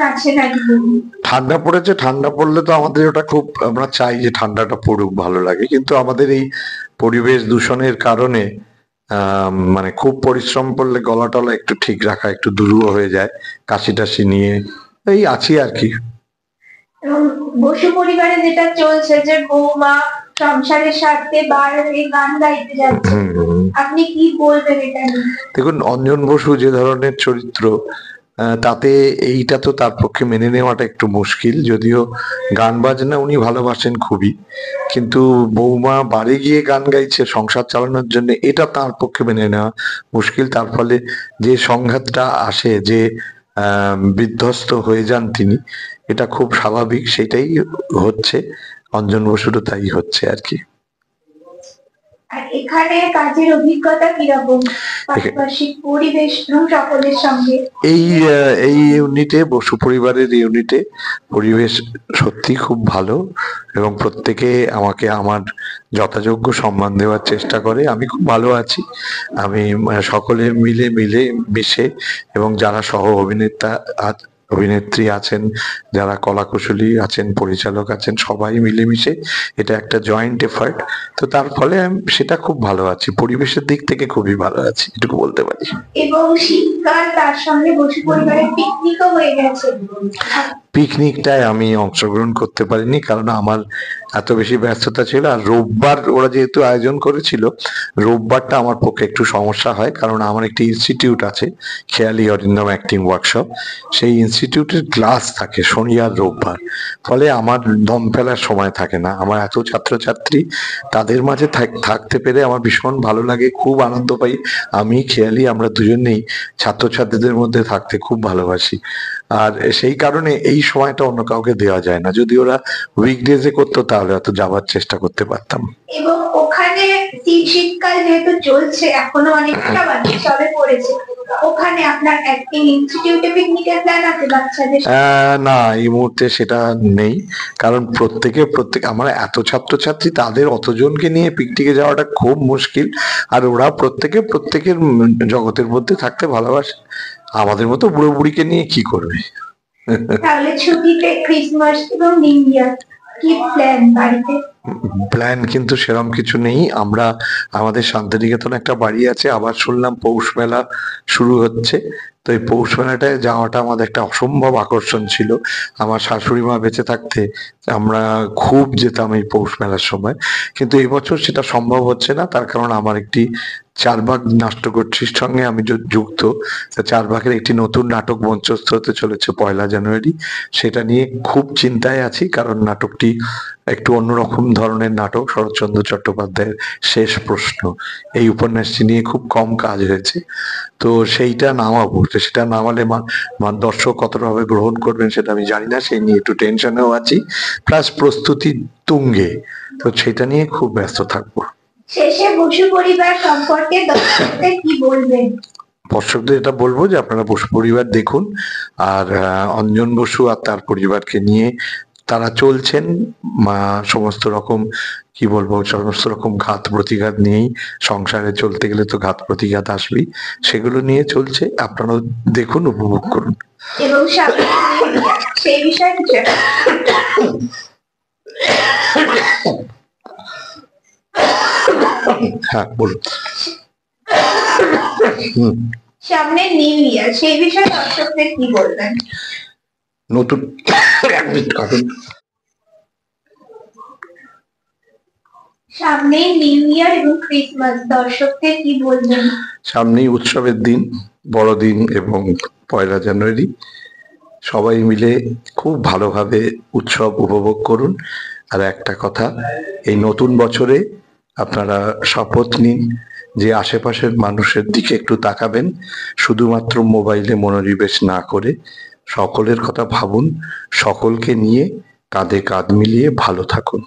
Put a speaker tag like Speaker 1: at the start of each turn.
Speaker 1: আছে নাকি?
Speaker 2: ঠান্ডা পড়েছে, ঠান্ডা পড়লে তো আমাদের ওটা খুব, আমরা চাই যে ঠান্ডাটা পড়ুক, ভালো লাগে, কিন্তু আমাদের এই পরিবেশ দূষণের কারণে মানে খুব পরিশ্রম করলে গলা টলা একটু ঠিক রাখা একটু দুরূহ হয়ে যায়, কাশি টাশি নিয়ে এই আছি আর কি।
Speaker 1: বসু পরিবারে যেটা চলছে যে বৌমা সংসারের স্বার্থে বারে গান গাইতে যাচ্ছে, আপনি কি বলবেন এটা নিয়ে?
Speaker 2: দেখুন, অঞ্জন বসু যে ধরনের চরিত্র, তাতে এইটা তো তার পক্ষে মেনে নেওয়াটা একটু মুশকিল, যদিও গান বাজনা উনি ভালোবাসেন খুবই, কিন্তু বৌমা বাড়ি গিয়ে গান গাইছে সংসার চালানোর জন্য, এটা তার পক্ষে মেনে নেওয়া মুশকিল। তার ফলে যে সংঘাতটা আসে, যে বিধ্বস্ত হয়ে যান তিনি, এটা খুব স্বাভাবিক, সেটাই হচ্ছে অঞ্জন বসুরও তাই হচ্ছে আর কি।
Speaker 1: এখানে কাজের অভিজ্ঞতা কিরকম, পাশাপাশি পরিবেশ সকলের সঙ্গে?
Speaker 2: এই ইউনিটে, বসু পরিবারের ইউনিটে পরিবেশ সত্যি খুব ভালো, এবং প্রত্যেকে আমাকে আমার যথাযোগ্য সম্মান দেওয়ার চেষ্টা করে। আমি খুব ভালো আছি, আমি সকলে মিলে মিশে, এবং যারা সহ অভিনেতা অভিনেত্রী আছেন, যারা কলাকুশলী আছেন, পরিচালক আছেন, সবাই মিলেমিশে এটা একটা জয়েন্ট এফার্ট। তো তার ফলে সেটা খুব ভালো আছি, পরিবেশের দিক থেকে খুবই ভালো আছি, এটুকু বলতে পারি।
Speaker 1: এবং শীতকাল, তার সঙ্গে বসু পরিবারের পিকনিকও হয়ে গেছে।
Speaker 2: পিকনিকটায় আমি অংশগ্রহণ করতে পারিনি, কারণ আমার এত বেশি ব্যস্ততা ছিল, আর রোববার ওরা যেহেতু আয়োজন করেছিল, রোববারটা আমার পক্ষে একটু সমস্যা হয়, কারণ আমার একটি ইনস্টিটিউট আছে, খেয়ালি অরিন্দম অ্যাক্টিং ওয়ার্কশপ, সেই ইনস্টিটিউটের ক্লাস থাকে শনি আর রোববার, ফলে আমার দম ফেলার সময় থাকে না। আমার এত ছাত্রছাত্রী, তাদের মাঝে থাকতে পেরে আমার ভীষণ ভালো লাগে, খুব আনন্দ পাই। আমি খেয়ালি, আমরা দুজনেই ছাত্রছাত্রীদের মধ্যে থাকতে খুব ভালোবাসি, আর সেই কারণে এই সময়টা অন্য কাউকে দেওয়া যায় না। যদি ওরা উইকডেজে করতো তাহলে হয়তো যাওয়ার চেষ্টা করতে পারতাম।
Speaker 1: এবং ওখানে শীতকাল যেহেতু চলছে, এখনো অনেকটা বাকি সবে পড়েছে, ওখানে আপনার অ্যাক্টিং ইনস্টিটিউটে পিকনিকের প্ল্যান আছে বাচ্চাদের?
Speaker 2: না, এই মুহূর্তে সেটা নেই, কারণ আমরা এত ছাত্রছাত্রী, তাদের অতজনকে নিয়ে পিকনিকে যাওয়াটা খুব মুশকিল, আর ওরা প্রত্যেকের জগতের মধ্যে থাকতে ভালোবাসে, আমাদের মতো বুড়ো বুড়িকে নিয়ে কি করবে।
Speaker 1: তাহলে ছুটিতে ক্রিসমাস এবং নিউ ইয়ার কি প্ল্যান বাড়িতে?
Speaker 2: প্ল্যান কিন্তু সেরকম কিছু নেই। আমরা, আমাদের শান্তিনিকেতনে একটা বাড়ি আছে, আবার শুনলাম পৌষ মেলা শুরু হচ্ছে, তো এই পৌষ মেলাটায় যাওয়াটা আমাদের একটা অসম্ভব আকর্ষণ ছিল। আমার শাশুড়ি মা বেঁচে থাকতে আমরা খুব যেতাম এই পৌষ মেলার সময়, কিন্তু এবছর সেটা সম্ভব হচ্ছে না, তার কারণ আমার একটি চারবাগ নাট্যগোষ্ঠীর সঙ্গে আমি যুক্ত। চারবাগের একটি নতুন নাটক মঞ্চস্থ হতে চলেছে 1 জানুয়ারি, সেটা নিয়ে খুব চিন্তায় আছি, কারণ নাটকটি একটু অন্যরকম ধরনের নাটক, শরৎচন্দ্র চট্টোপাধ্যায়ের শেষ প্রশ্ন, এই উপন্যাসটি নিয়ে খুব কম কাজ হয়েছে, তো সেইটা নামাবো। সেটা নামালে দর্শক কতটা ভাবে গ্রহণ করবেন সেটা আমি জানি না, সেই নিয়ে একটু টেনশনেও আছি, প্লাস প্রস্তুতি তুঙ্গে, তো সেটা নিয়ে খুব ব্যস্ত থাকবো।
Speaker 1: শেষে বসু পরিবার সম্পর্কে দর্শকদের কি বলবেন?
Speaker 2: দর্শকদের এটা বলবো যে আপনারা বসু পরিবার দেখুন, আর অঞ্জন বসু আর তার পরিবারকে নিয়ে তারা চলছেন, সমস্ত রকম কি বলবো, সমস্ত রকম ঘাত প্রতিঘাত নিয়েই, সংসারে চলতে গেলে তো ঘাত প্রতিঘাত আসবেই, সেগুলো নিয়ে চলছে, আপনারা দেখুন, উপভোগ করুন।
Speaker 1: এবং সেই বিষয়ে
Speaker 2: হ্যাঁ, বলুন।
Speaker 1: সামনে নিউ ইয়ার, সেই বিষয়ে দর্শকদের কি বলবেন?
Speaker 2: নতুন
Speaker 1: সামনে নিউ ইয়ার এবং ক্রিসমাস, দর্শকদের কি বলবেন?
Speaker 2: সামনেই উৎসবের দিন, বড়দিন এবং 1 জানুয়ারি, সবাই মিলে খুব ভালোভাবে উৎসব উপভোগ করুন। আর একটা কথা, এই নতুন বছরে আপনারা শপথ নিন যে আশেপাশের মানুষের দিকে একটু তাকাবেন, শুধুমাত্র মোবাইলে মনোনিবেশ না করে সকলের কথা ভাবুন, সকলকে নিয়ে কাঁধে কাঁধ মিলিয়ে ভালো থাকুন।